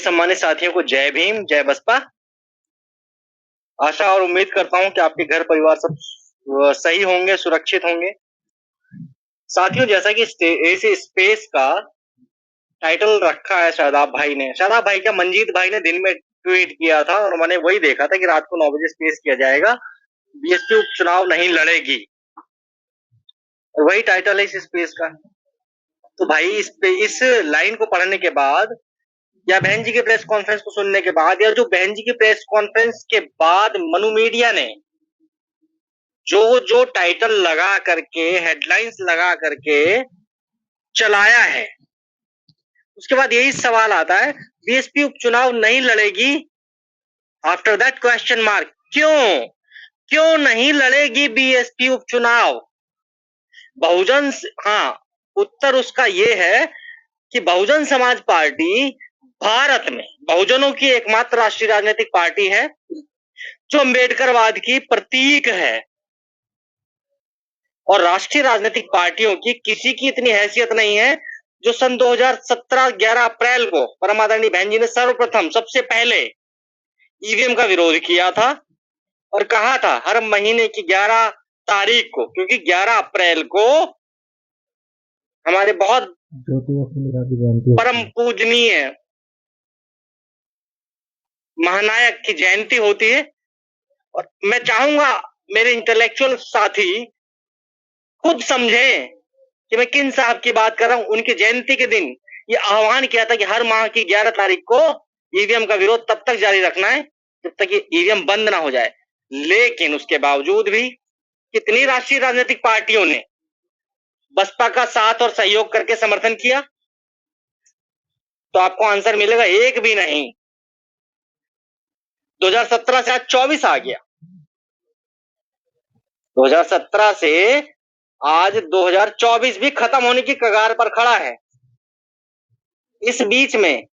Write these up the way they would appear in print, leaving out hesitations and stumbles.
सम्मानित साथियों को जय भीम, जय बसपा। आशा और उम्मीद करता हूं कि आपके घर परिवार सब सही होंगे, सुरक्षित होंगे। साथियों, जैसा कि इस स्पेस का टाइटल रखा है शादाब भाई ने, शादाब भाई क्या मंजीत भाई ने दिन में ट्वीट किया था और मैंने वही देखा था कि रात को 9 बजे स्पेस किया जाएगा, बीएसपी उपचुनाव नहीं लड़ेगी। वही टाइटल है इस स्पेस का। तो भाई इस लाइन को पढ़ने के बाद या बहन जी के प्रेस कॉन्फ्रेंस को सुनने के बाद या जो बहन जी की प्रेस कॉन्फ्रेंस के बाद मनु मीडिया ने जो टाइटल लगा करके, हेडलाइंस लगा करके चलाया है, उसके बाद यही सवाल आता है, बीएसपी उपचुनाव नहीं लड़ेगी। आफ्टर दैट क्वेश्चन मार्क, क्यों नहीं लड़ेगी बीएसपी उपचुनाव? बहुजन, हाँ, उत्तर उसका ये है कि बहुजन समाज पार्टी भारत में बहुजनों की एकमात्र राष्ट्रीय राजनीतिक पार्टी है जो अम्बेडकरवाद की प्रतीक है। और राष्ट्रीय राजनीतिक पार्टियों की किसी की इतनी हैसियत नहीं है जो सन 2017 11 अप्रैल को परम आदरणीय बहन जी ने सर्वप्रथम सबसे पहले ईवीएम का विरोध किया था और कहा था हर महीने की 11 तारीख को, क्योंकि 11 अप्रैल को हमारे बहुत परम पूजनीय महानायक की जयंती होती है। और मैं चाहूंगा मेरे इंटेलेक्चुअल साथी खुद समझें कि मैं किन साहब की बात कर रहा हूं। उनकी जयंती के दिन ये आह्वान किया था कि हर माह की 11 तारीख को ईवीएम का विरोध तब तक जारी रखना है जब तक ये ईवीएम बंद ना हो जाए। लेकिन उसके बावजूद भी कितनी राष्ट्रीय राजनीतिक पार्टियों ने बसपा का साथ और सहयोग करके समर्थन किया? तो आपको आंसर मिलेगा, एक भी नहीं। 2017 से आज 24 आ गया, 2017 से आज 2024 भी खत्म होने की कगार पर खड़ा है। इस बीच में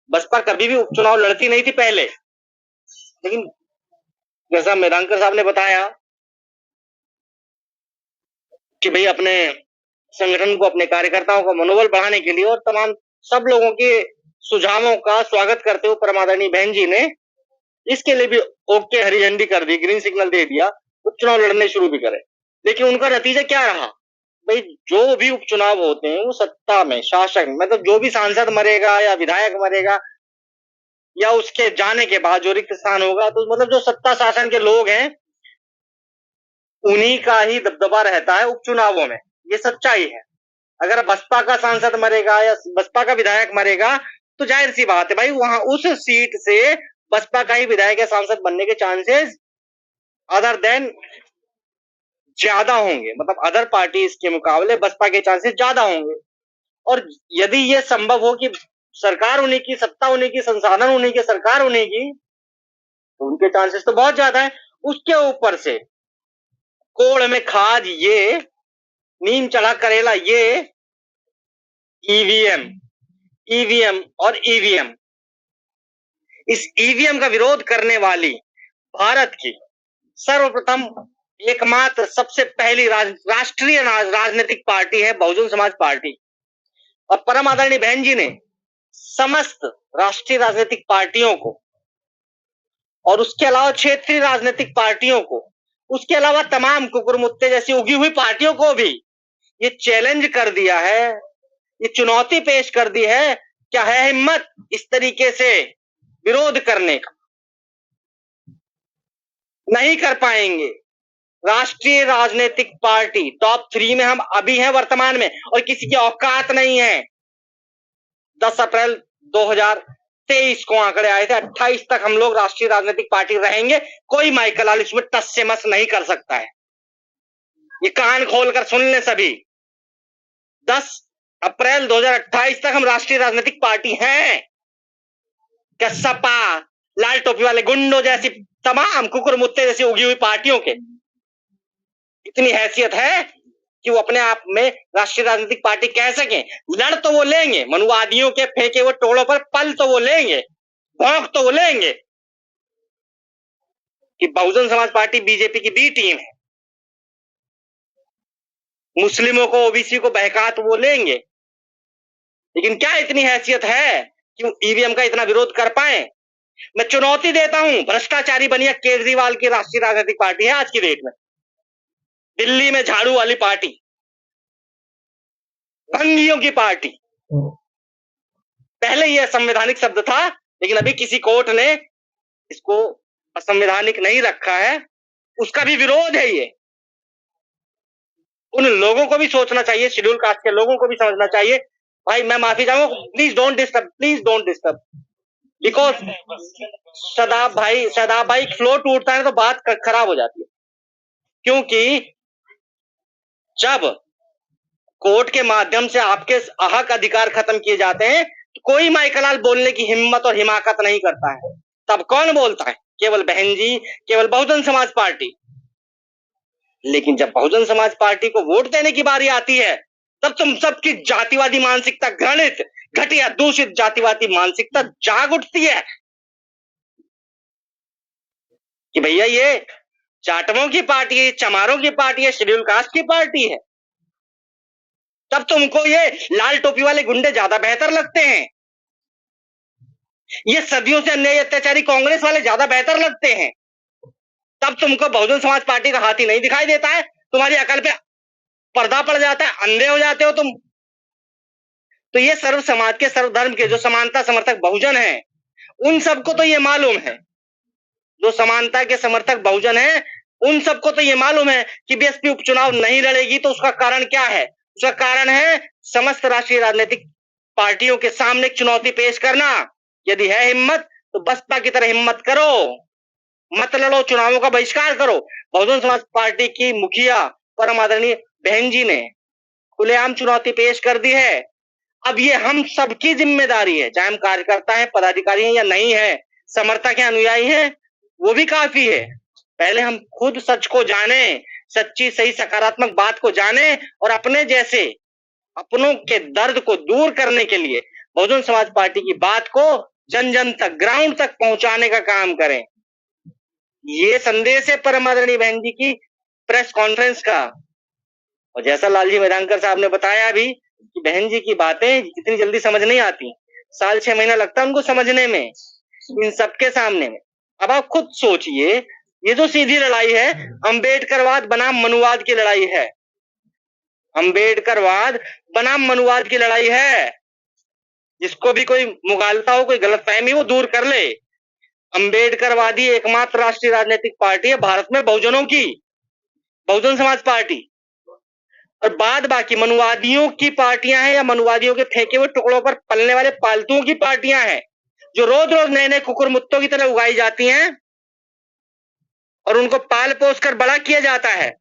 बसपा कभी भी उपचुनाव लड़ती नहीं थी पहले, लेकिन जैसा मेधांकर साहब ने बताया कि भाई अपने संगठन को, अपने कार्यकर्ताओं का मनोबल बढ़ाने के लिए और तमाम सब लोगों के सुझावों का स्वागत करते हुए परम आदरणीय बहन जी ने इसके लिए भी ओके हरी झंडी कर दी, ग्रीन सिग्नल दे दिया, उपचुनाव लड़ने शुरू भी करे। लेकिन उनका नतीजा क्या रहा? भाई जो भी उपचुनाव होते हैं वो सत्ता में, शासक, मतलब जो भी सांसद मरेगा या विधायक मरेगा या उसके जाने के बाद जो रिक्त स्थान होगा, तो मतलब जो सत्ता शासन के लोग हैं उन्हीं का ही दबदबा रहता है उपचुनावों में। ये सच्चाई है। अगर बसपा का सांसद मरेगा या बसपा का विधायक मरेगा तो जाहिर सी बात है भाई वहां उस सीट से बसपा का ही विधायक या सांसद बनने के चांसेस अदर देन ज्यादा होंगे, मतलब अदर पार्टीज के मुकाबले बसपा के चांसेस ज्यादा होंगे। और यदि ये संभव हो कि सरकार उन्हीं की, सत्ता उन्हीं की, संसाधन उन्हीं के, सरकार उन्हीं की, तो उनके चांसेस तो बहुत ज्यादा है। उसके ऊपर से कोड़ में खाद, ये नीम चढ़ा करेला, ये ईवीएम और ईवीएम। इस ईवीएम का विरोध करने वाली भारत की सर्वप्रथम एकमात्र सबसे पहली राष्ट्रीय राजनीतिक पार्टी है बहुजन समाज पार्टी। और परम आदरणीय बहन जी ने समस्त राष्ट्रीय राजनीतिक पार्टियों को और उसके अलावा क्षेत्रीय राजनीतिक पार्टियों को, उसके अलावा तमाम कुकुरमुत्ते जैसी उगी हुई पार्टियों को भी ये चैलेंज कर दिया है, ये चुनौती पेश कर दी है, क्या है हिम्मत इस तरीके से विरोध करने का? नहीं कर पाएंगे। राष्ट्रीय राजनीतिक पार्टी टॉप 3 में हम अभी हैं वर्तमान में, और किसी की औकात नहीं है। 10 अप्रैल 2023 को आंकड़े आए थे, 28 तक हम लोग राष्ट्रीय राजनीतिक पार्टी रहेंगे। कोई माइकल लाल इसमें टस से मस नहीं कर सकता है। ये कान खोलकर सुन ले सभी, 10 अप्रैल 2028 तक हम राष्ट्रीय राजनीतिक पार्टी हैं। क्या सपा, लाल टोपी वाले गुंडों जैसी तमाम कुकुरमुत्ते जैसी उगी हुई पार्टियों के इतनी हैसियत है कि वो अपने आप में राष्ट्रीय राजनीतिक पार्टी कह सकें? लड़ तो वो लेंगे, मनुवादियों के फेंके हुए टोलों पर पल तो वो लेंगे, भौंक तो वो लेंगे कि बहुजन समाज पार्टी बीजेपी की बी टीम है। मुस्लिमों को, ओबीसी को बहका तो वो लेंगे, लेकिन क्या इतनी हैसियत है क्यों ईवीएम का इतना विरोध कर पाए? मैं चुनौती देता हूं, भ्रष्टाचारी बनिया केजरीवाल की राष्ट्रीय राजनीतिक पार्टी है आज की डेट में, दिल्ली में झाड़ू वाली पार्टी, भंगियों की पार्टी। पहले यह संवैधानिक शब्द था, लेकिन अभी किसी कोर्ट ने इसको असंवैधानिक नहीं रखा है, उसका भी विरोध है ये। उन लोगों को भी सोचना चाहिए, शेड्यूल कास्ट के लोगों को भी समझना चाहिए। भाई मैं माफी चाहूंगा, please don't disturb because Shadab भाई फ्लो टूटता है तो बात खराब हो जाती है। क्योंकि जब कोर्ट के माध्यम से आपके हक अधिकार खत्म किए जाते हैं तो कोई माइकलाल बोलने की हिम्मत और हिमाकत नहीं करता है। तब कौन बोलता है? केवल बहन जी, केवल बहुजन समाज पार्टी। लेकिन जब बहुजन समाज पार्टी को वोट देने की बारी आती है तब तुम सबकी जातिवादी मानसिकता, घृणित, घटिया, दूषित जातिवादी मानसिकता जाग उठती है कि भैया ये चाटवों की पार्टी है, चमारों की पार्टी है, शेड्यूल कास्ट की पार्टी है। तब तुमको ये लाल टोपी वाले गुंडे ज्यादा बेहतर लगते हैं, ये सदियों से अन्यायी अत्याचारी कांग्रेस वाले ज्यादा बेहतर लगते हैं। तब तुमको बहुजन समाज पार्टी का हाथी नहीं दिखाई देता है, तुम्हारी अकल पे पर्दा पड़ जाता है, अंधे हो जाते हो तुम। तो ये सर्व समाज के, सर्वधर्म के जो समानता समर्थक बहुजन हैं, उन सबको तो ये मालूम है, जो समानता के समर्थक बहुजन हैं उन सबको तो ये मालूम है कि बीएसपी उपचुनाव नहीं लड़ेगी। तो उसका कारण क्या है? उसका कारण है समस्त राष्ट्रीय राजनीतिक पार्टियों के सामने चुनौती पेश करना। यदि है हिम्मत तो बसपा की तरह हिम्मत करो, मत लड़ो, चुनावों का बहिष्कार करो। बहुजन समाज पार्टी की मुखिया परम आदरणीय बहन जी ने खुलेआम चुनौती पेश कर दी है। अब ये हम सबकी जिम्मेदारी है, चाहे हम कार्यकर्ता हैं, पदाधिकारी हैं या नहीं है, समर्थक हैं, अनुयायी हैं, वो भी काफी है। पहले हम खुद सच को जाने, सच्ची सही सकारात्मक बात को जाने और अपने जैसे अपनों के दर्द को दूर करने के लिए बहुजन समाज पार्टी की बात को जन जन तक, ग्राउंड तक पहुंचाने का काम करें। ये संदेश है परम आदरणीय बहन जी की प्रेस कॉन्फ्रेंस का। और जैसा लालजी मैदानकर साहब ने बताया भी कि बहन जी की बातें इतनी जल्दी समझ नहीं आती, 6 महीना लगता है उनको समझने में, इन सबके सामने में। अब आप खुद सोचिए, ये जो सीधी लड़ाई है अंबेडकरवाद बनाम मनुवाद की लड़ाई है, अंबेडकरवाद बनाम मनुवाद की लड़ाई है। जिसको भी कोई मुगालता हो, कोई गलतफहमी हो, दूर कर ले। अंबेडकरवादी एकमात्र राष्ट्रीय राजनीतिक पार्टी है भारत में बहुजनों की, बहुजन समाज पार्टी। और बाद बाकी मनुवादियों की पार्टियां हैं या मनुवादियों के फेंके हुए टुकड़ों पर पलने वाले पालतुओं की पार्टियां हैं, जो रोज रोज नए नए कुकुर मुत्तों की तरह उगाई जाती हैं और उनको पाल पोस कर बड़ा किया जाता है।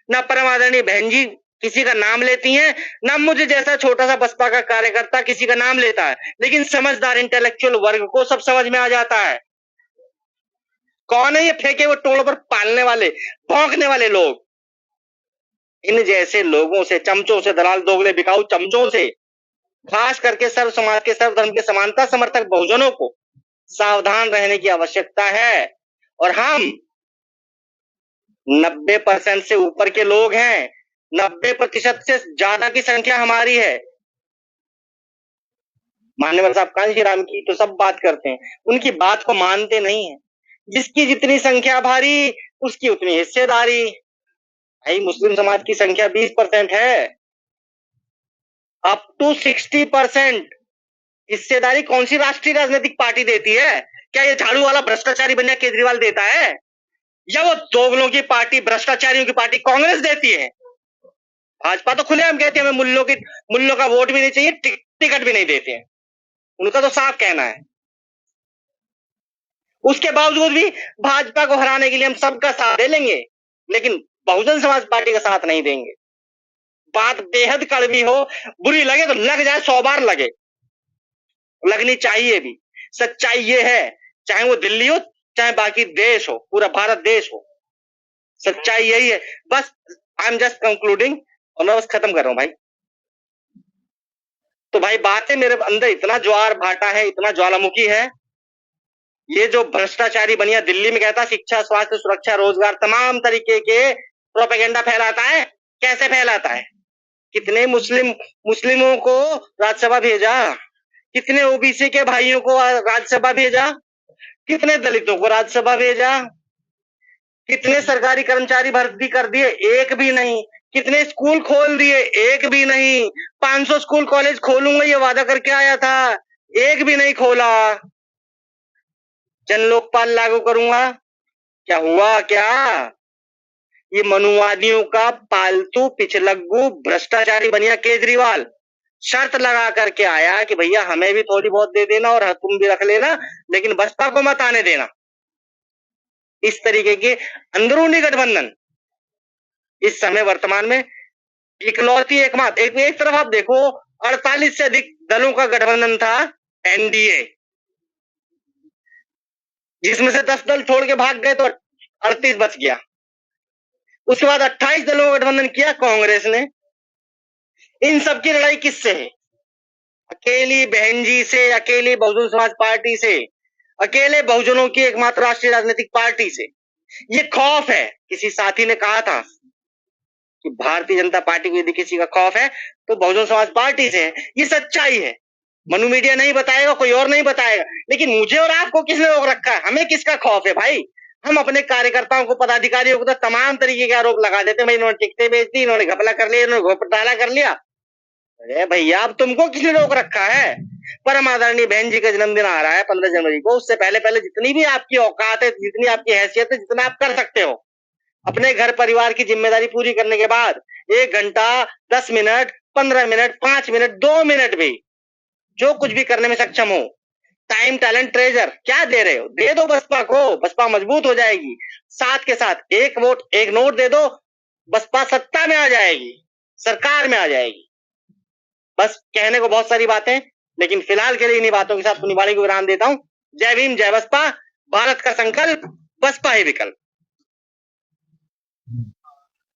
ना परम आदरणीय बहन जी किसी का नाम लेती हैं, ना मुझे जैसा छोटा सा बसपा का कार्यकर्ता किसी का नाम लेता है, लेकिन समझदार इंटेलेक्चुअल वर्ग को सब समझ में आ जाता है कौन है ये फेंके हुए टुकड़ों पर पालने वाले, भौंकने वाले लोग। इन जैसे लोगों से, चमचों से, दलाल दोगले बिकाऊ चमचों से, खास करके सर्व समाज के, सर्व धर्म के समानता समर्थक बहुजनों को सावधान रहने की आवश्यकता है। और हम 90% से ऊपर के लोग हैं, 90% से ज्यादा की संख्या हमारी है। मान्यवर साहब कांशीराम की तो सब बात करते हैं, उनकी बात को मानते नहीं है। जिसकी जितनी संख्या भारी उसकी उतनी हिस्सेदारी। भाई मुस्लिम समाज की संख्या 20% है, अप टू 60% हिस्सेदारी कौन सी राष्ट्रीय राजनीतिक पार्टी देती है? क्या ये झाड़ू वाला भ्रष्टाचारी बनिया केजरीवाल देता है, या वो दोगलों की पार्टी, भ्रष्टाचारियों की पार्टी कांग्रेस देती है? भाजपा तो खुलेआम कहती है हमें मुल्लों का वोट भी नहीं चाहिए, टिकट भी नहीं देते हैं, उनका तो साफ कहना है। उसके बावजूद भी भाजपा को हराने के लिए हम सबका साथ दे लेंगे, लेकिन बहुजन समाज पार्टी का साथ नहीं देंगे। बात बेहद कड़वी हो, बुरी लगे तो लग जाए, 100 बार लगे, लगनी चाहिए भी। सच्चाई ये है, चाहे वो दिल्ली हो, चाहे बाकी देश हो, पूरा भारत देश हो, सच्चाई यही है। बस आई एम जस्ट कंक्लूडिंग, और मैं बस खत्म कर रहा हूं भाई। तो भाई बात है, मेरे अंदर इतना ज्वार भाटा है, इतना ज्वालामुखी है। ये जो भ्रष्टाचारी बनिया दिल्ली में कहता शिक्षा, स्वास्थ्य, सुरक्षा, रोजगार, तमाम तरीके के प्रोपेगेंडा फैलाता है, कैसे फैलाता है? कितने मुस्लिमों को राज्यसभा भेजा, कितने ओबीसी के भाइयों को राज्यसभा भेजा, कितने दलितों को राज्यसभा भेजा, कितने सरकारी कर्मचारी भर्ती कर दिए, एक भी नहीं। कितने स्कूल खोल दिए, एक भी नहीं। 500 स्कूल कॉलेज खोलूंगा ये वादा करके आया था, एक भी नहीं खोला। जन लोकपाल लागू करूंगा, क्या हुआ क्या? ये मनुवादियों का पालतू पिछलग्गू भ्रष्टाचारी बनिया केजरीवाल शर्त लगा करके आया कि भैया हमें भी थोड़ी बहुत दे देना और तुम भी रख लेना, लेकिन बसपा को मत आने देना। इस तरीके के अंदरूनी गठबंधन इस समय वर्तमान में इकलौती एकमात्र एक तरफ आप देखो 48 से अधिक दलों का गठबंधन था एनडीए, जिसमें से 10 दल छोड़ के भाग गए तो 38 बच गया। उसके बाद 28 दलों का गठबंधन किया कांग्रेस ने। इन सबकी लड़ाई किससे है? अकेली बहन जी से, अकेली बहुजन समाज पार्टी से, अकेले बहुजनों की एकमात्र राष्ट्रीय राजनीतिक पार्टी से। ये खौफ है। किसी साथी ने कहा था कि भारतीय जनता पार्टी को यदि किसी का खौफ है तो बहुजन समाज पार्टी से है। ये सच्चाई है। मनु मीडिया नहीं बताएगा, कोई और नहीं बताएगा, लेकिन मुझे और आपको किसने रोक रखा है? हमें किसका खौफ है भाई? हम अपने कार्यकर्ताओं को, पदाधिकारियों को तो तमाम तरीके के आरोप लगा देते हैं, भाई इन्होंने टिकटें बेच दी, इन्होंने घपला कर लिया, इन्होंने घोटाला कर लिया। अरे भैया, अब तुमको किसने रोक रखा है? परम आदरणीय बहन जी का जन्मदिन आ रहा है 15 जनवरी को। उससे पहले पहले जितनी भी आपकी औकात है, जितनी आपकी हैसियत है, जितना आप कर सकते हो, अपने घर परिवार की जिम्मेदारी पूरी करने के बाद 1 घंटा, 10 मिनट, 15 मिनट, 5 मिनट, 2 मिनट भी जो कुछ भी करने में सक्षम हो, टाइम, टैलेंट, ट्रेजर क्या दे रहे हो? दे दो बसपा को। बसपा मजबूत हो जाएगी। साथ के साथ एक वोट, एक नोट दे दो, बसपा सत्ता में आ जाएगी, सरकार में आ जाएगी। बस कहने को बहुत सारी बातें, लेकिन फिलहाल के लिए इन्हीं बातों के साथ अपनी वाणी को विराम देता हूं। जय भीम, जय बसपा। भारत का संकल्प, बसपा ही विकल्प।